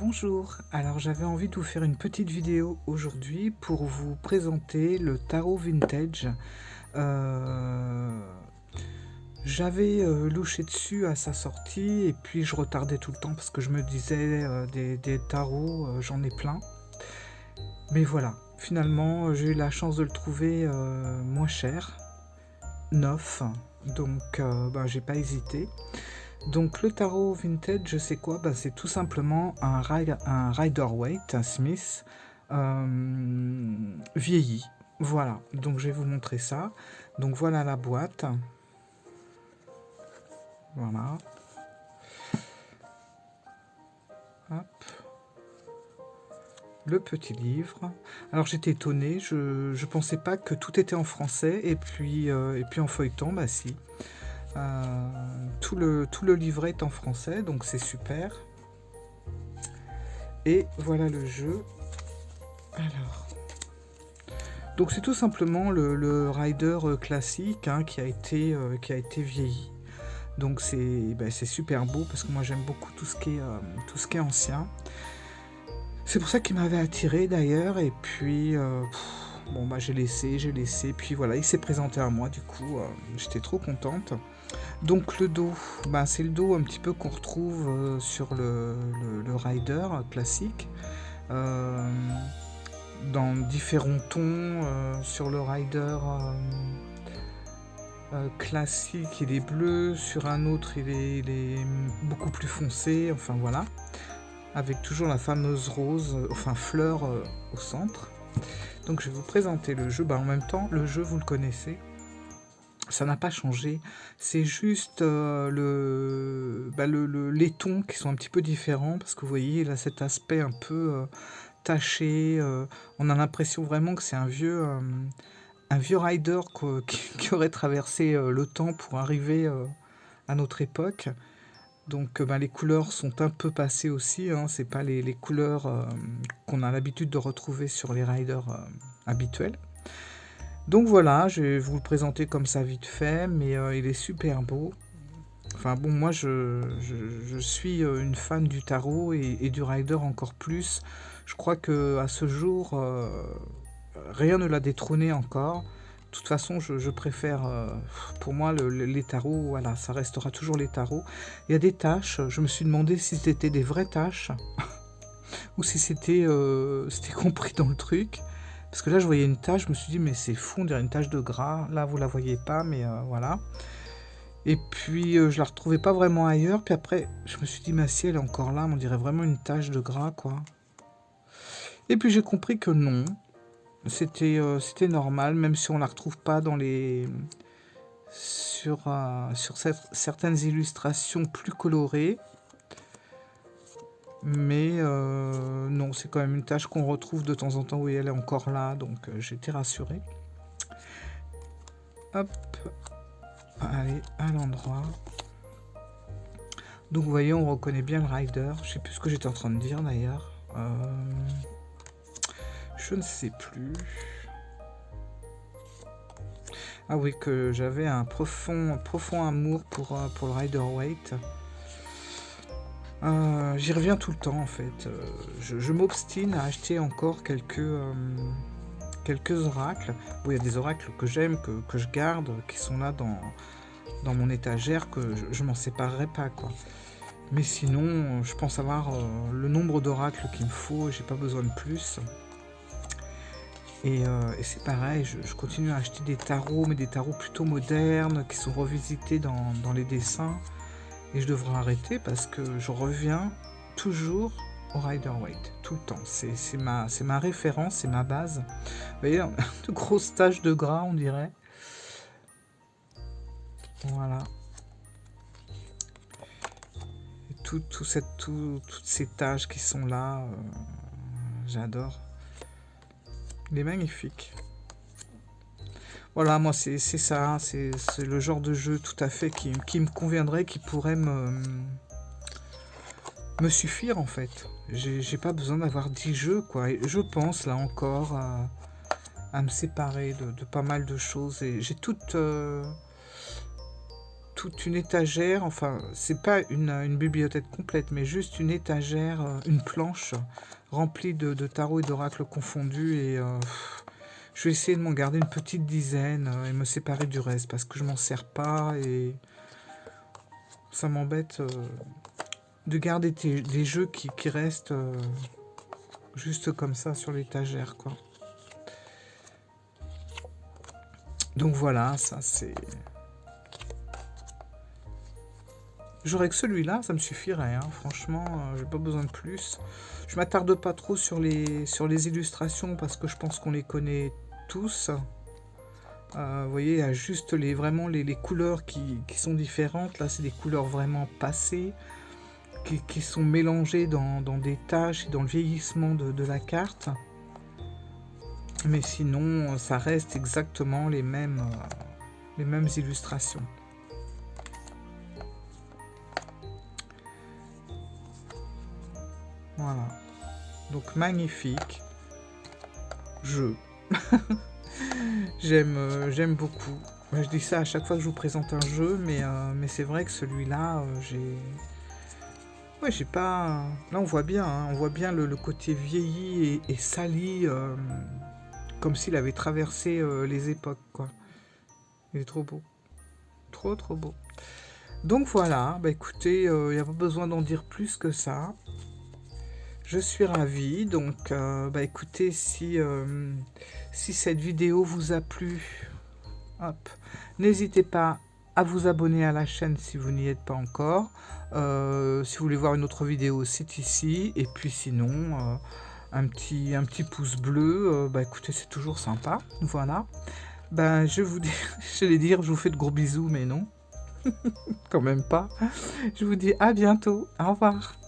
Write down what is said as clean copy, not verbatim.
Bonjour, alors j'avais envie de vous faire une petite vidéo aujourd'hui pour vous présenter le tarot vintage. Euh, J'avais louché dessus à sa sortie et puis je retardais tout le temps parce que je me disais des tarots, j'en ai plein. Mais voilà, finalement j'ai eu la chance de le trouver moins cher, neuf, donc j'ai pas hésité. Donc le tarot vintage, c'est quoi? C'est tout simplement un Rider-Waite, un Smith, vieilli. Voilà, donc je vais vous montrer ça. Donc voilà la boîte. Voilà. Hop. Le petit livre. Alors j'étais étonnée, je pensais pas que tout était en français, et puis en feuilletant, bah si. Tout le livret est en français, donc c'est super. Et voilà le jeu. Alors, donc c'est tout simplement le rider classique, hein, qui a été vieilli. Donc c'est super beau parce que moi j'aime beaucoup tout ce qui est ancien. C'est pour ça qu'il m'avait attiré d'ailleurs. Et puis bon j'ai laissé. Puis voilà, il s'est présenté à moi, du coup j'étais trop contente. Donc le dos, c'est le dos un petit peu qu'on retrouve sur le rider classique. Euh, dans différents tons. Sur le rider classique, il est bleu, sur un autre, il est beaucoup plus foncé, enfin voilà. Avec toujours la fameuse rose, enfin fleur au centre. Donc je vais vous présenter le jeu. En même temps, le jeu, vous le connaissez. Ça n'a pas changé. C'est juste les tons qui sont un petit peu différents. Parce que vous voyez, il a cet aspect un peu taché. On a l'impression vraiment que c'est un vieux rider qui aurait traversé le temps pour arriver à notre époque. Donc les couleurs sont un peu passées aussi, hein. C'est pas les couleurs qu'on a l'habitude de retrouver sur les riders habituels. Donc voilà, je vais vous le présenter comme ça vite fait, mais il est super beau. Enfin bon, moi je suis une fan du tarot et du rider encore plus. Je crois que à ce jour, rien ne l'a détrôné encore. De toute façon, je préfère, pour moi, les tarots, voilà, ça restera toujours les tarots. Il y a des taches, je me suis demandé si c'était des vraies taches ou si c'était compris dans le truc. Parce que là, je voyais une tache, je me suis dit, mais c'est fou, on dirait une tache de gras. Là, vous la voyez pas, mais voilà. Et puis, je la retrouvais pas vraiment ailleurs. Puis après, je me suis dit, mais si elle est encore là, on dirait vraiment une tache de gras, quoi. Et puis, j'ai compris que non. C'était normal, même si on la retrouve pas sur certaines illustrations plus colorées. Mais non, c'est quand même une tâche qu'on retrouve de temps en temps. Oui, elle est encore là, donc j'étais rassurée. Hop, allez, à l'endroit. Donc vous voyez, on reconnaît bien le rider. Je sais plus ce que j'étais en train de dire d'ailleurs. Je ne sais plus. Ah oui, que j'avais un profond amour pour le Rider-Waite. J'y reviens tout le temps en fait. Je m'obstine à acheter encore quelques oracles. Bon, il y a des oracles que j'aime, que je garde, qui sont là dans mon étagère, que je m'en séparerai pas, quoi. Mais sinon, je pense avoir le nombre d'oracles qu'il me faut, j'ai pas besoin de plus. Et c'est pareil, je continue à acheter des tarots, mais des tarots plutôt modernes, qui sont revisités dans les dessins. Et je devrais arrêter parce que je reviens toujours au Rider-Waite, tout le temps. C'est ma référence, c'est ma base. Vous voyez, de grosses taches de gras, on dirait. Voilà. Et toutes ces taches qui sont là, j'adore. Il est magnifique. Voilà, moi c'est ça, c'est le genre de jeu tout à fait qui me conviendrait, qui pourrait me suffire en fait. J'ai pas besoin d'avoir 10 jeux, quoi. Et je pense là encore à me séparer de pas mal de choses. Et j'ai toutes toute une étagère, enfin, c'est pas une bibliothèque complète, mais juste une étagère, une planche remplie de tarots et d'oracles confondus. Et je vais essayer de m'en garder une petite dizaine et me séparer du reste parce que je m'en sers pas et ça m'embête de garder des jeux qui restent juste comme ça sur l'étagère, quoi. Donc voilà, ça c'est... J'aurais que celui-là, ça me suffirait, hein. Franchement, j'ai pas besoin de plus. Je m'attarde pas trop sur les illustrations parce que je pense qu'on les connaît tous. Vous voyez, il y a juste vraiment les couleurs qui sont différentes. Là, c'est des couleurs vraiment passées, qui sont mélangées dans des taches et dans le vieillissement de la carte. Mais sinon, ça reste exactement les mêmes illustrations. Voilà. Donc magnifique jeu. J'aime beaucoup. Je dis ça à chaque fois que je vous présente un jeu, mais c'est vrai que celui-là, ouais, j'ai pas... Là, on voit bien, hein, on voit bien le côté vieilli et sali, comme s'il avait traversé les époques, quoi. Il est trop beau. Trop, trop beau. Donc voilà, bah écoutez, il n'y a pas besoin d'en dire plus que ça. Je suis ravie, donc bah écoutez, si cette vidéo vous a plu, hop, n'hésitez pas à vous abonner à la chaîne si vous n'y êtes pas encore. Si vous voulez voir une autre vidéo, c'est ici. Et puis sinon, un petit pouce bleu, bah écoutez, c'est toujours sympa. Voilà. Ben je vous dis, j'allais dire, je vous fais de gros bisous, mais non, quand même pas. Je vous dis à bientôt. Au revoir.